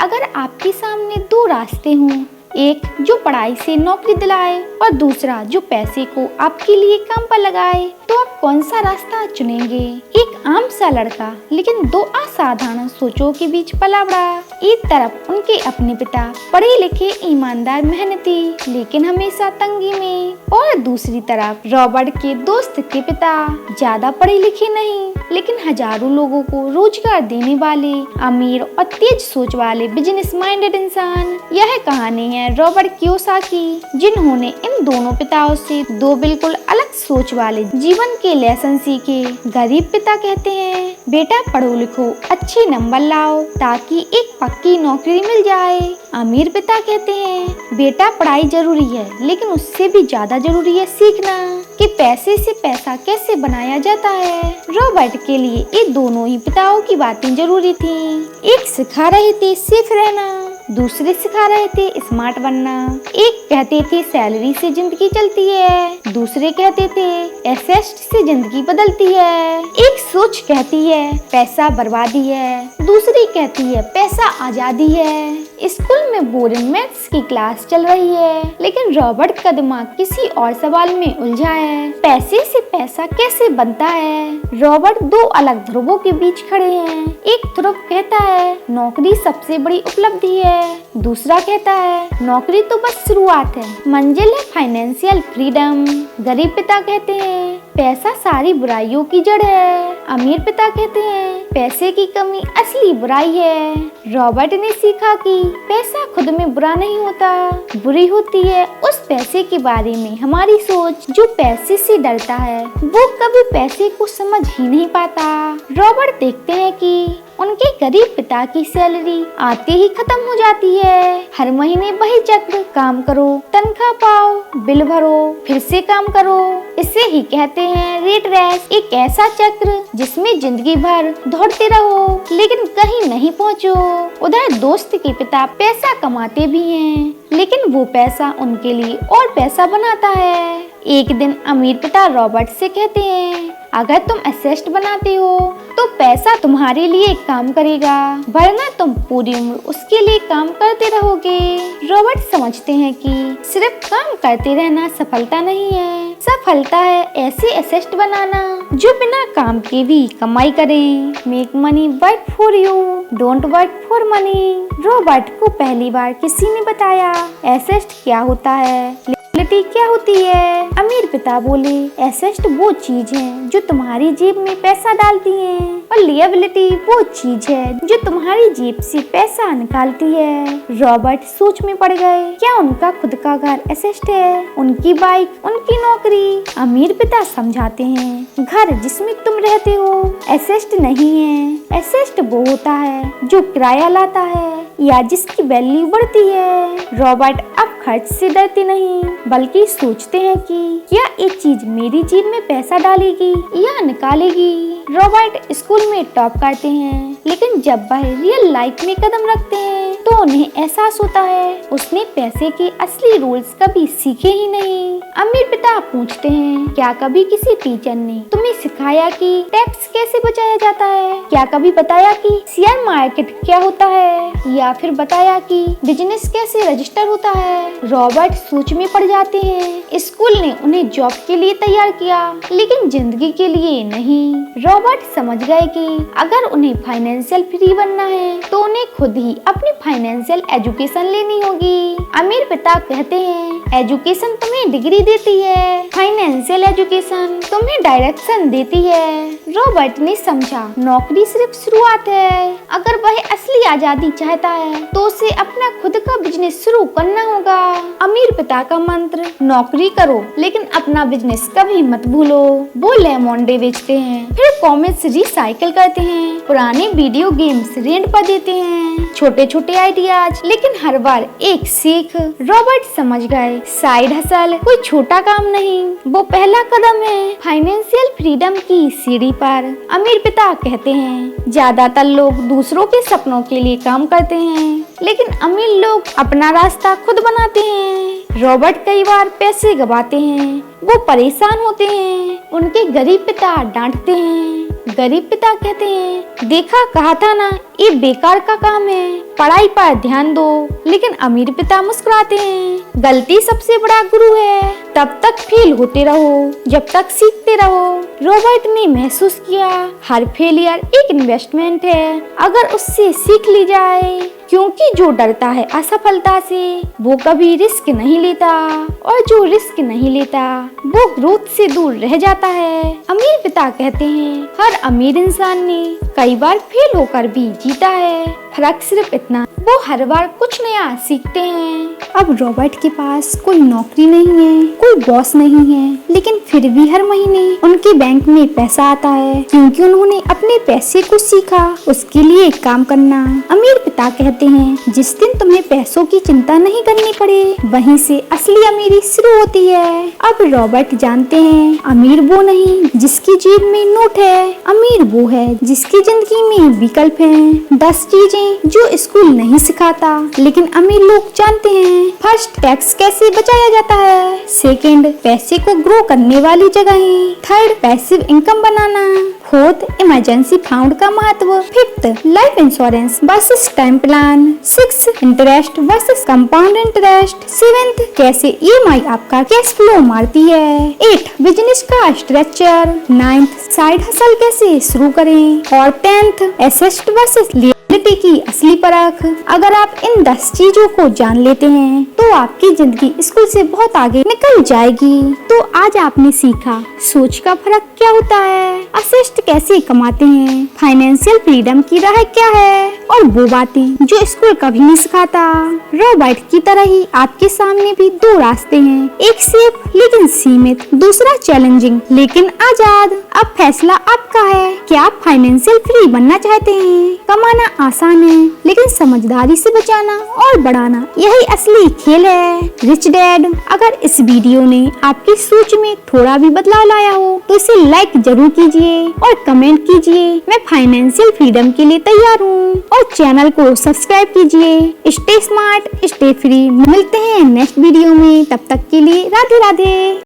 अगर आपके सामने दो रास्ते हों, एक जो पढ़ाई से नौकरी दिलाए और दूसरा जो पैसे को आपके लिए काम पर लगाए, तो आप कौन सा रास्ता चुनेंगे? एक आम सा लड़का लेकिन दो असाधारण सोचों के बीच पला बड़ा। एक तरफ उनके अपने पिता पढ़े लिखे, ईमानदार, मेहनती, लेकिन हमेशा तंगी में, और दूसरी तरफ रॉबर्ट के दोस्त के पिता ज्यादा पढ़े लिखे नहीं, लेकिन हजारों लोगों को रोजगार देने वाले, अमीर और तेज सोच वाले बिजनेस माइंडेड इंसान। यह कहानी है रॉबर्ट कियोसाकी, जिन्होंने इन दोनों पिताओं से दो बिल्कुल अलग सोच वाले जीवन के लेसन सीखे। गरीब पिता कहते हैं, बेटा पढ़ो लिखो, अच्छे नंबर लाओ ताकि एक पक्की नौकरी मिल जाए। अमीर पिता कहते हैं, बेटा पढ़ाई जरूरी है, लेकिन उससे भी ज्यादा जरूरी है सीखना कि पैसे से पैसा कैसे बनाया जाता है। रॉबर्ट के लिए ये दोनों ही पिताओं की बातें जरूरी थीं। एक सिखा रहे थे सेफ रहना, दूसरे सिखा रहे थे स्मार्ट बनना। एक कहते थे सैलरी से जिंदगी चलती है, दूसरे कहते थे एसेस्ट से जिंदगी बदलती है। एक सोच कहती है पैसा बर्बादी है, दूसरी कहती है पैसा आजादी है। स्कूल में बोरिंग मैथ्स की क्लास चल रही है, लेकिन रॉबर्ट का दिमाग किसी और सवाल में उलझा है, पैसे से पैसा कैसे बनता है। रॉबर्ट दो अलग ध्रुवों के बीच खड़े हैं। एक ध्रुव कहता है नौकरी सबसे बड़ी उपलब्धि है, दूसरा कहता है नौकरी तो बस शुरुआत है, मंजिल है फाइनेंशियल फ्रीडम। गरीब पिता कहते हैं पैसा सारी बुराइयों की जड़ है, अमीर पिता कहते हैं पैसे की कमी असली बुराई है। रॉबर्ट ने सीखा कि पैसा खुद में बुरा नहीं होता, बुरी होती है उस पैसे के बारे में हमारी सोच। जो पैसे से डरता है वो कभी पैसे को समझ ही नहीं पाता। रॉबर्ट देखते हैं कि उनके गरीब पिता की सैलरी आते ही खत्म हो जाती है। हर महीने वही चक्र, काम करो, तनख्वाह पाओ, बिल भरो, फिर से काम करो। इसे ही कहते हैं रेट रेस, एक ऐसा चक्र जिसमें जिंदगी भर दौड़ते रहो लेकिन कहीं नहीं पहुंचो। उधर दोस्त के पिता पैसा कमाते भी हैं, लेकिन वो पैसा उनके लिए और पैसा बनाता है। एक दिन अमीर पिता रॉबर्ट से कहते हैं, अगर तुम एसेस्ट बनाते हो तो पैसा तुम्हारे लिए काम करेगा, वरना तुम पूरी उम्र उसके लिए काम करते रहोगे। रॉबर्ट समझते हैं कि सिर्फ काम करते रहना सफलता नहीं है, सफलता है ऐसे एसेस्ट बनाना जो बिना काम के भी कमाई करें। Make money work for you, don't work for money. Robert को पहली बार किसी ने बताया एसेस्ट क्या होता है, क्या होती है। अमीर पिता बोले एसेस्ट वो चीज है जो तुम्हारी जेब में पैसा डालती है, और लिएबिलिटी वो चीज है जो तुम्हारी जेब से पैसा निकालती है। रॉबर्ट सोच में पड़ गए, क्या उनका खुद का घर एसेस्ट है, उनकी बाइक, उनकी नौकरी? अमीर पिता समझाते हैं घर जिसमें तुम रहते हो एसेस्ट नहीं है, एसेस्ट वो होता है जो किराया लाता है या जिसकी वैल्यू बढ़ती है। रॉबर्ट अब खर्च से डरते नहीं, बल्कि सोचते हैं कि क्या ये चीज मेरी जेब में पैसा डालेगी या निकालेगी। रॉबर्ट स्कूल में टॉप करते हैं, लेकिन जब वह रियल लाइफ में कदम रखते हैं तो उन्हें एहसास होता है उसने पैसे के असली रूल्स कभी सीखे ही नहीं। अमीर पिता पूछते हैं, क्या कभी किसी टीचर ने तुम्हें सिखाया कि टैक्स कैसे बचाया जाता है? क्या कभी बताया कि शेयर मार्केट क्या होता है, या फिर बताया कि बिजनेस कैसे रजिस्टर होता है? रॉबर्ट सोच में पड़ जाते हैं। स्कूल ने उन्हें जॉब के लिए तैयार किया, लेकिन जिंदगी के लिए नहीं। रॉबर्ट समझ गए कि अगर उन्हें फाइनेंशियल फ्री बनना है तो उन्हें खुद ही अपनी फाइनेंशियल एजुकेशन लेनी होगी। अमीर पिता कहते हैं एजुकेशन तुम्हें डिग्री देती है, फाइनेंशियल एजुकेशन तुम्हें डायरेक्शन देती है। रॉबर्ट ने समझा नौकरी सिर्फ शुरुआत है, अगर वह असली आजादी चाहता है तो उसे अपना खुद का बिजनेस शुरू करना होगा। अमीर पिता का मंत्र, नौकरी करो लेकिन अपना बिजनेस कभी मत भूलो। वो लेमोंडे बेचते हैं, फिर कॉमिक्स रिसाइकिल करते हैं, पुराने वीडियो गेम्स रेंट पर देते हैं, छोटे छोटे आइडियाज लेकिन हर बार एक सीख। रॉबर्ट समझ गए साइड हसल कोई छोटा काम नहीं, वो पहला कदम है फाइनेंशियल फ्रीडम की सीढ़ी पर। अमीर पिता कहते हैं ज्यादातर लोग दूसरों के सपनों के लिए काम करते हैं, लेकिन अमीर लोग अपना रास्ता खुद बनाते हैं। रॉबर्ट कई बार पैसे गवाते हैं, वो परेशान होते हैं, उनके गरीब पिता डांटते हैं, गरीब पिता कहते हैं, देखा कहा था ना, ये बेकार का काम है, पढ़ाई पर ध्यान दो। लेकिन अमीर पिता मुस्कुराते हैं, गलती सबसे बड़ा गुरु है, तब तक फेल होते रहो जब तक सीखते रहो। रॉबर्ट ने महसूस किया, हर फेलियर एक इन्वेस्टमेंट है, अगर उससे सीख ली जाए। क्योंकि जो डरता है असफलता से वो कभी रिस्क नहीं लेता, और जो रिस्क नहीं लेता वो ग्रोथ से दूर रह जाता है। अमीर पिता कहते हैं, हर अमीर इंसान ने कई बार फेल होकर भी जीता है, फर्क सिर्फ इतना, वो हर बार कुछ नया सीखते हैं। अब रॉबर्ट के पास कोई नौकरी नहीं है, कोई बॉस नहीं है, लेकिन फिर भी हर महीने उनके बैंक में पैसा आता है, क्योंकि उन्होंने अपने पैसे को सीखा, उसके लिए काम करना। अमीर पिता कहते हैं, जिस दिन तुम्हें पैसों की चिंता नहीं करनी पड़े, वहीं से असली अमीरी शुरू होती है। अब रॉबर्ट जानते हैं, अमीर वो नहीं जिसकी जेब में नोट है, अमीर वो है जिसकी जिंदगी में विकल्प हैं। 10 चीजें जो स्कूल नहीं सिखाता, लेकिन अमीर लोग जानते हैं। फर्स्ट, टैक्स कैसे बचाया जाता है। सेकंड, पैसे को ग्रो करने वाली जगहें। थर्ड, पैसिव इनकम बनाना। फोर्थ, इमरजेंसी फंड का महत्व। Fifth, life insurance versus time plan. Six, interest versus compound interest. Seventh, कैसे ईएमआई आपका कैश फ्लो मारती है। एट, बिजनेस का स्ट्रक्चर। नाइन्थ, साइड हसल कैसे शुरू करें। और 10th, एसेट वर्सेस लियबिलिटी की असली परख। अगर आप इन 10 चीजों को जान लेते हैं तो आपकी जिंदगी स्कूल से बहुत आगे निकल जाएगी। तो आज आपने सीखा, सोच का फर्क क्या होता है, असिस्ट कैसे कमाते हैं, फाइनेंशियल फ्रीडम की राह क्या है, और वो बातें जो स्कूल कभी नहीं सिखाता। रॉबर्ट की तरह ही आपके सामने भी 2 रास्ते हैं, एक सेफ लेकिन सीमित, दूसरा चैलेंजिंग लेकिन आजाद। अब फैसला आपका है कि आप फाइनेंशियल फ्री बनना चाहते हैं। कमाना आसान है, लेकिन समझदारी से बचाना और बढ़ाना यही असली खेल है। रिच डैड, अगर इस वीडियो ने आपकी सोच में थोड़ा भी बदलाव लाया हो तो इसे लाइक जरूर कीजिए और कमेंट कीजिए, मैं फाइनेंशियल फ्रीडम के लिए तैयार हूँ, और चैनल को सब्सक्राइब कीजिए। Stay smart, stay free. मिलते हैं नेक्स्ट वीडियो में, तब तक के लिए राधे राधे।